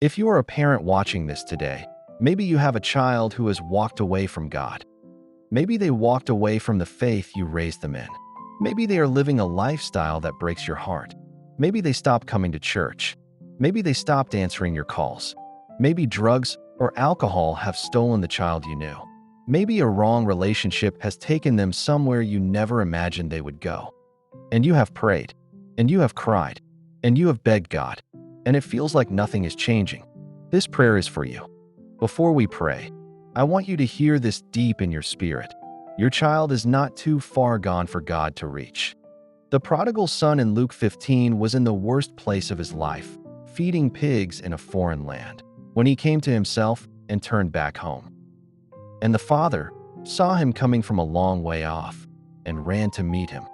If you are a parent watching this today, maybe you have a child who has walked away from God. Maybe they walked away from the faith you raised them in. Maybe they are living a lifestyle that breaks your heart. Maybe they stopped coming to church. Maybe they stopped answering your calls. Maybe drugs or alcohol have stolen the child you knew. Maybe a wrong relationship has taken them somewhere you never imagined they would go. And you have prayed, and you have cried, and you have begged God, and it feels like nothing is changing. This prayer is for you. Before we pray, I want you to hear this deep in your spirit. Your child is not too far gone for God to reach. The prodigal son in Luke 15 was in the worst place of his life, feeding pigs in a foreign land, when he came to himself and turned back home. And the father saw him coming from a long way off and ran to meet him.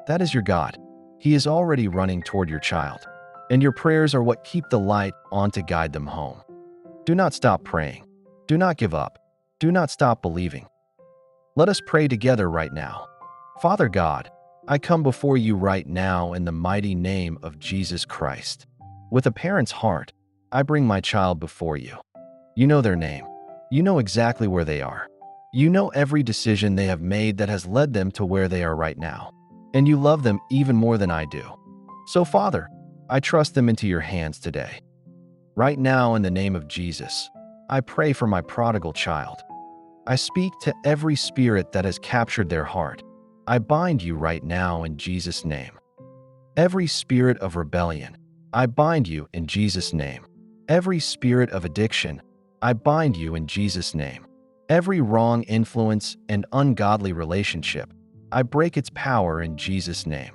That is your God. He is already running toward your child, and your prayers are what keep the light on to guide them home. Do not stop praying. Do not give up. Do not stop believing. Let us pray together right now. Father God, I come before you right now in the mighty name of Jesus Christ. With a parent's heart, I bring my child before you. You know their name. You know exactly where they are. You know every decision they have made that has led them to where they are right now. And you love them even more than I do. So, Father, I trust them into your hands today. Right now, in the name of Jesus, I pray for my prodigal child. I speak to every spirit that has captured their heart. I bind you right now in Jesus' name. Every spirit of rebellion, I bind you in Jesus' name. Every spirit of addiction, I bind you in Jesus' name. Every wrong influence and ungodly relationship, I break its power in Jesus' name.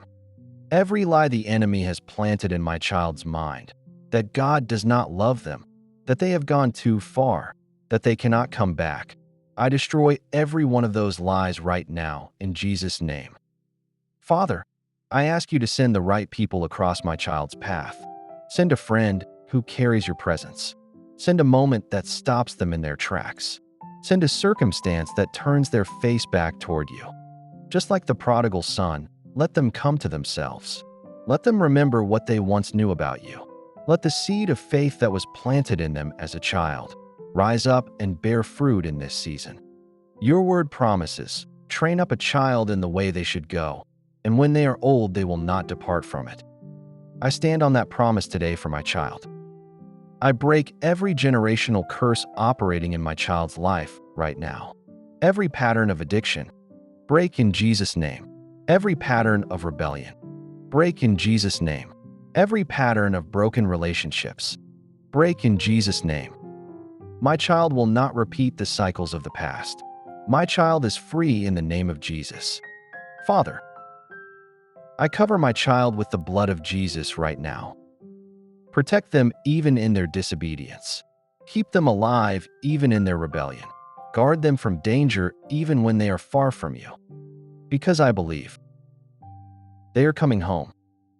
Every lie the enemy has planted in my child's mind, that God does not love them, that they have gone too far, that they cannot come back, I destroy every one of those lies right now in Jesus' name. Father, I ask you to send the right people across my child's path. Send a friend who carries your presence. Send a moment that stops them in their tracks. Send a circumstance that turns their face back toward you. Just like the prodigal son, let them come to themselves. Let them remember what they once knew about you. Let the seed of faith that was planted in them as a child rise up and bear fruit in this season. Your word promises, train up a child in the way they should go, and when they are old, they will not depart from it. I stand on that promise today for my child. I break every generational curse operating in my child's life right now. Every pattern of addiction, break in Jesus' name. Every pattern of rebellion, break in Jesus' name. Every pattern of broken relationships, break in Jesus' name. My child will not repeat the cycles of the past. My child is free in the name of Jesus. Father, I cover my child with the blood of Jesus right now. Protect them even in their disobedience. Keep them alive even in their rebellion. Guard them from danger even when they are far from you. Because I believe they are coming home.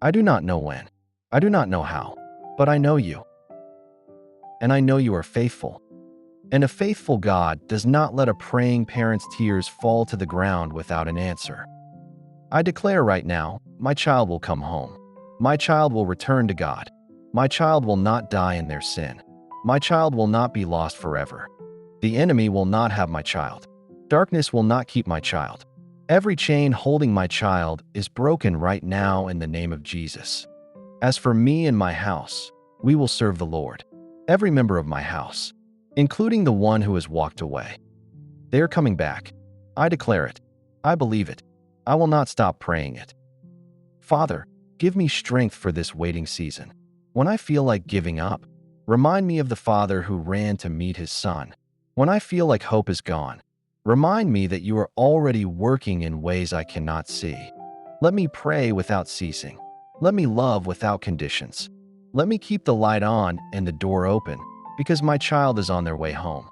I do not know when. I do not know how, but I know you. And I know you are faithful. And a faithful God does not let a praying parent's tears fall to the ground without an answer. I declare right now, my child will come home. My child will return to God. My child will not die in their sin. My child will not be lost forever. The enemy will not have my child. Darkness will not keep my child. Every chain holding my child is broken right now in the name of Jesus. As for me and my house, we will serve the Lord. Every member of my house, including the one who has walked away, they are coming back. I declare it. I believe it. I will not stop praying it. Father, give me strength for this waiting season. When I feel like giving up, remind me of the father who ran to meet his son. When I feel like hope is gone, remind me that you are already working in ways I cannot see. Let me pray without ceasing. Let me love without conditions. Let me keep the light on and the door open, because my child is on their way home.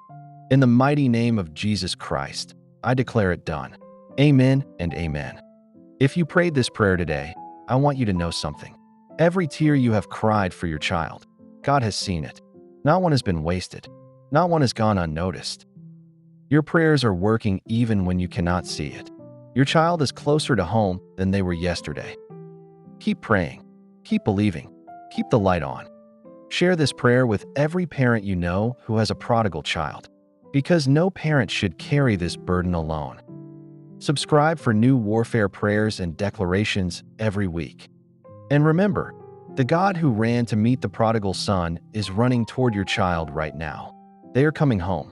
In the mighty name of Jesus Christ, I declare it done. Amen and amen. If you prayed this prayer today, I want you to know something. Every tear you have cried for your child, God has seen it. Not one has been wasted. Not one has gone unnoticed. Your prayers are working even when you cannot see it. Your child is closer to home than they were yesterday. Keep praying. Keep believing. Keep the light on. Share this prayer with every parent you know who has a prodigal child, because no parent should carry this burden alone. Subscribe for new warfare prayers and declarations every week. And remember, the God who ran to meet the prodigal son is running toward your child right now. They are coming home.